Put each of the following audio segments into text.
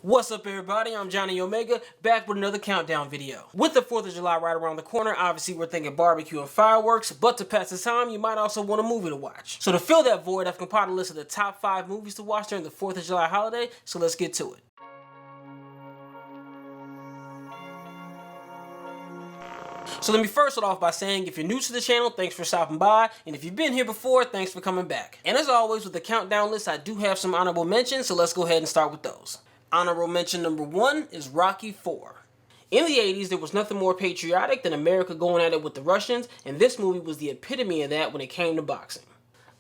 What's up everybody, I'm Johnnie Omega, back with another countdown video. With the 4th of July right around the corner, obviously we're thinking barbecue and fireworks, but to pass the time, you might also want a movie to watch. So to fill that void, I've compiled a list of the top 5 movies to watch during the 4th of July holiday, so let's get to it. So let me first start off by saying, if you're new to the channel, thanks for stopping by, and if you've been here before, thanks for coming back. And as always, with the countdown list, I do have some honorable mentions, so let's go ahead and start with those. Honorable mention number 1 is Rocky IV. In the 80s, there was nothing more patriotic than America going at it with the Russians, and this movie was the epitome of that when it came to boxing.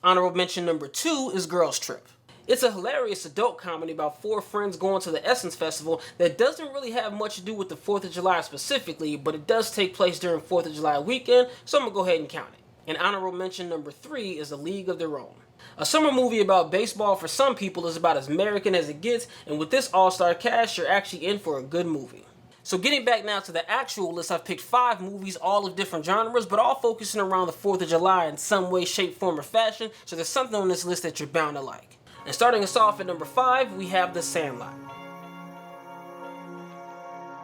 Honorable mention number 2 is Girls Trip. It's a hilarious adult comedy about 4 friends going to the Essence Festival that doesn't really have much to do with the 4th of July specifically, but it does take place during 4th of July weekend, so I'm going to go ahead and count it. And honorable mention number 3 is A League of Their Own. A summer movie about baseball for some people is about as American as it gets, and with this all-star cast, you're actually in for a good movie. So getting back now to the actual list, I've picked 5 movies, all of different genres, but all focusing around the 4th of July in some way, shape, form, or fashion, so there's something on this list that you're bound to like. And starting us off at number 5, we have The Sandlot.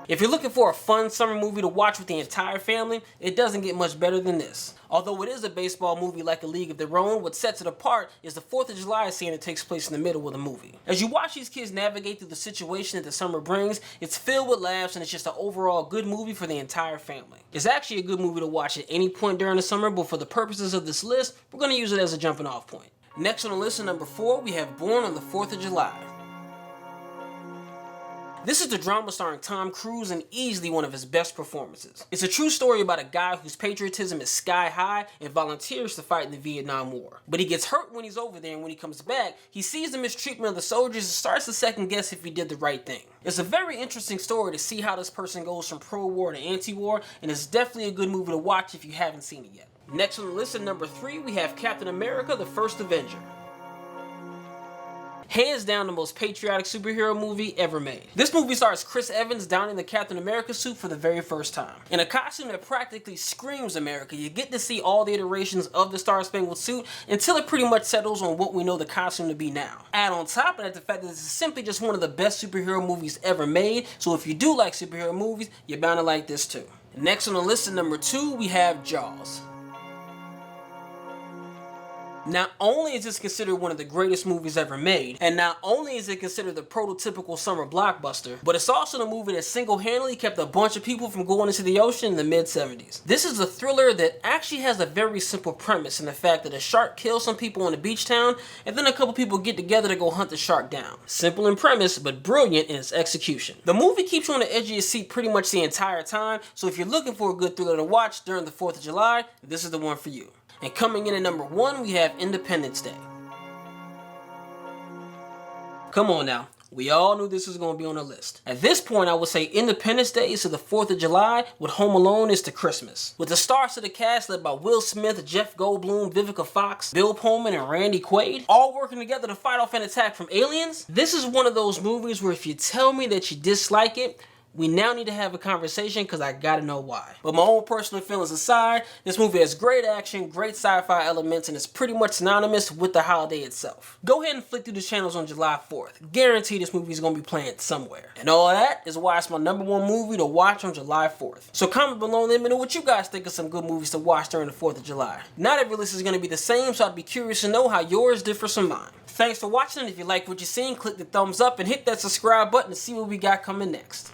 If you're looking for a fun summer movie to watch with the entire family, it doesn't get much better than this. Although it is a baseball movie like A League of Their Own, what sets it apart is the 4th of July scene that takes place in the middle of the movie. As you watch these kids navigate through the situation that the summer brings, it's filled with laughs and it's just an overall good movie for the entire family. It's actually a good movie to watch at any point during the summer, but for the purposes of this list, we're going to use it as a jumping off point. Next on the list at number 4, we have Born on the 4th of July. This is the drama starring Tom Cruise and easily one of his best performances. It's a true story about a guy whose patriotism is sky high and volunteers to fight in the Vietnam War. But he gets hurt when he's over there, and when he comes back, he sees the mistreatment of the soldiers and starts to second guess if he did the right thing. It's a very interesting story to see how this person goes from pro-war to anti-war, and it's definitely a good movie to watch if you haven't seen it yet. Next on the list at number 3, we have Captain America: The First Avenger. Hands down the most patriotic superhero movie ever made. This movie stars Chris Evans donning the Captain America suit for the very first time. In a costume that practically screams America, you get to see all the iterations of the Star-Spangled Suit until it pretty much settles on what we know the costume to be now. Add on top of that the fact that this is simply just one of the best superhero movies ever made, so if you do like superhero movies, you're bound to like this too. Next on the list at number 2, we have Jaws. Not only is this considered one of the greatest movies ever made, and not only is it considered the prototypical summer blockbuster, but it's also the movie that single-handedly kept a bunch of people from going into the ocean in the mid-70s. This is a thriller that actually has a very simple premise in the fact that a shark kills some people in a beach town, and then a couple people get together to go hunt the shark down. Simple in premise, but brilliant in its execution. The movie keeps you on the edge of your seat pretty much the entire time, so if you're looking for a good thriller to watch during the 4th of July, this is the one for you. And coming in at number 1, we have Independence Day. Come on now, we all knew this was going to be on the list. At this point, I would say Independence Day is to the 4th of July, what Home Alone is to Christmas. With the stars of the cast led by Will Smith, Jeff Goldblum, Vivica Fox, Bill Pullman, and Randy Quaid, all working together to fight off an attack from aliens, this is one of those movies where if you tell me that you dislike it, we now need to have a conversation because I gotta know why. But my own personal feelings aside, this movie has great action, great sci-fi elements, and it's pretty much synonymous with the holiday itself. Go ahead and flick through the channels on July 4th. Guarantee this movie is gonna be playing somewhere. And all that is why it's my number 1 movie to watch on July 4th. So comment below and let me know what you guys think of some good movies to watch during the 4th of July. Not every list is gonna be the same, so I'd be curious to know how yours differs from mine. Thanks for watching, and if you like what you're seeing, click the thumbs up and hit that subscribe button to see what we got coming next.